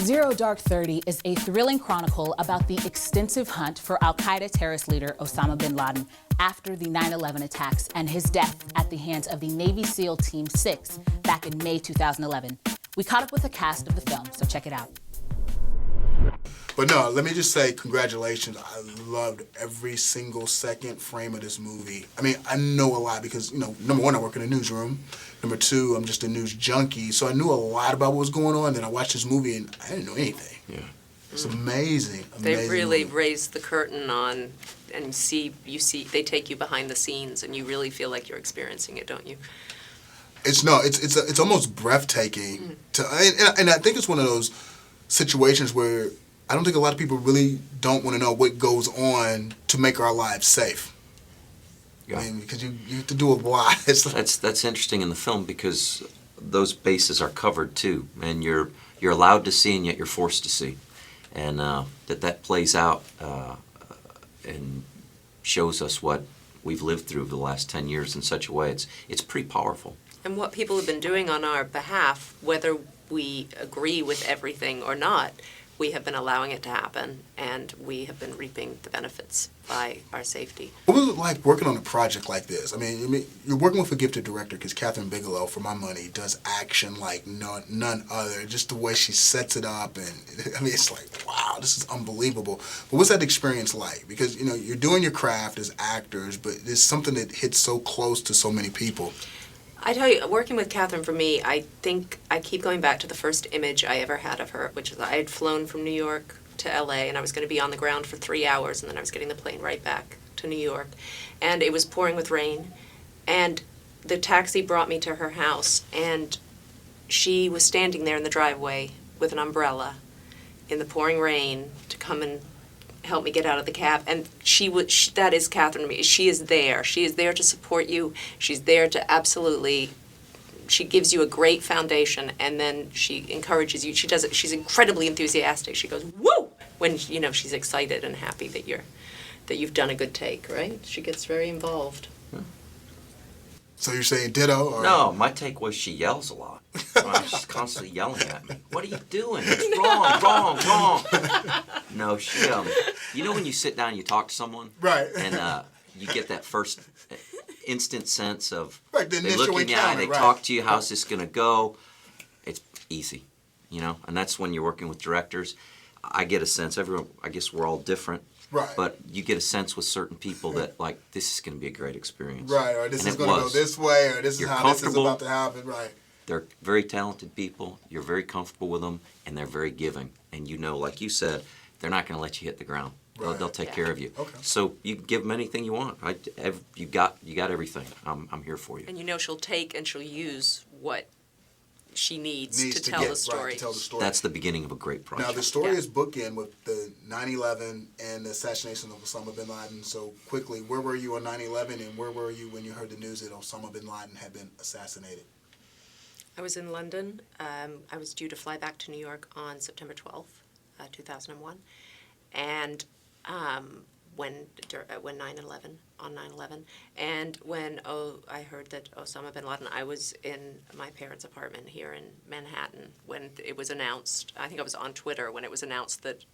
Zero Dark 30 is a thrilling chronicle about the extensive hunt for al-Qaeda terrorist leader Osama bin Laden after the 9/11 attacks and his death at the hands of the Navy SEAL Team 6 back in May 2011. We caught up with the cast of the film, so check it out. But no, let me just say congratulations. I loved every single second frame of this movie. I mean, I know a lot because, number one, I work in a newsroom. Number two, I'm just a news junkie. So I knew a lot about what was going on. Then I watched this movie and I didn't know anything. Yeah. It's amazing. They really movie. raised the curtain on, and they take you behind the scenes, and you really feel like you're experiencing it, don't you? It's almost breathtaking. And I think it's one of those situations where I don't think a lot of people really don't want to know what goes on to make our lives safe. Yeah. I mean, because you have to do a lot. That's interesting in the film because those bases are covered too, and you're allowed to see and yet you're forced to see, and that plays out and shows us what we've lived through the last 10 years in such a way. It's pretty powerful. And what people have been doing on our behalf, whether we agree with everything or not, we have been allowing it to happen, and we have been reaping the benefits by our safety. What was it like working on a project like this? I mean, you're working with a gifted director because Catherine Bigelow, for my money, does action like none other. Just the way she sets it up, and I mean, it's like, wow, this is unbelievable. But what's that experience like? Because, you're doing your craft as actors, but it's something that hits so close to so many people. I tell you, working with Catherine, for me, I think I keep going back to the first image I ever had of her, which is I had flown from New York to L.A., and I was going to be on the ground for 3 hours, and then I was getting the plane right back to New York. And it was pouring with rain, and the taxi brought me to her house, and she was standing there in the driveway with an umbrella in the pouring rain to come and help me get out of the cab. And that is Catherine to me. She is there. She is there to support you. She's there to she gives you a great foundation, and then she encourages you. She does it. She's incredibly enthusiastic. She goes, woo, when, she's excited and happy that you've done a good take, right? She gets very involved. Yeah. So you're saying ditto? Or? No, my take was she yells a lot. She's constantly yelling at me. What are you doing? It's wrong. No, she, when you sit down and you talk to someone? Right. And you get that first instant sense of, right, the they look in your eye, they right. talk to you, how's this going to go? It's easy, and that's when you're working with directors. I get a sense, I guess we're all different. Right. But you get a sense with certain people that, this is going to be a great experience. Right, or this is going to go this way, or this is how this is about to happen, right. They're very talented people, you're very comfortable with them, and they're very giving. And like you said, they're not going to let you hit the ground. Right. They'll take care of you. Okay. So you can give them anything you want. You got everything. I'm here for you. And she'll take and she'll use what she needs to tell the story. Right, to tell the story. That's the beginning of a great project. Now, the story is bookend with the 9/11 and the assassination of Osama bin Laden. So, quickly, where were you on 9/11, and where were you when you heard the news that Osama bin Laden had been assassinated? I was in London. I was due to fly back to New York on September 12th, 2001. And when 9/11, on 9/11, and when I heard that Osama bin Laden, I was in my parents' apartment here in Manhattan when it was announced. I think I was on Twitter when it was announced that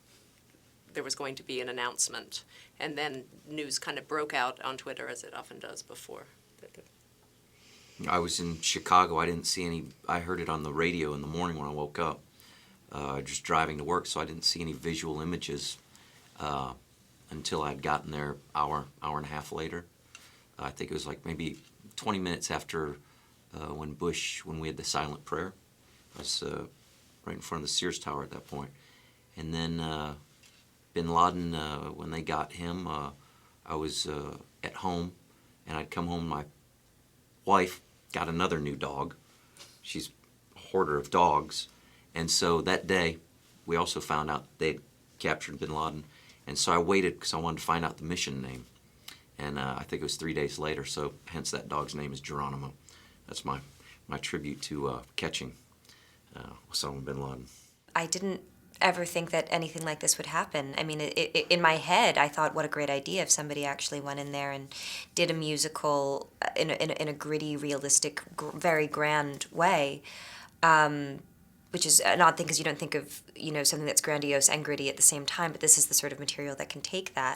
there was going to be an announcement, and then news kind of broke out on Twitter, as it often does before. I was in Chicago. I didn't see any. I heard it on the radio in the morning when I woke up, just driving to work, so I didn't see any visual images until I'd gotten there hour and a half later. I think it was like maybe 20 minutes after when we had the silent prayer. I was right in front of the Sears Tower at that point. And then bin Laden, when they got him, I was at home, and I'd come home. My wife got another new dog. She's a hoarder of dogs. And so that day, we also found out they'd captured bin Laden. And so I waited because I wanted to find out the mission name. And I think it was 3 days later, so hence that dog's name is Geronimo. That's my tribute to catching Osama bin Laden. I didn't ever think that anything like this would happen. I mean, in my head, I thought, what a great idea if somebody actually went in there and did a musical in a gritty, realistic, very grand way. which is an odd thing because you don't think of, something that's grandiose and gritty at the same time, but this is the sort of material that can take that.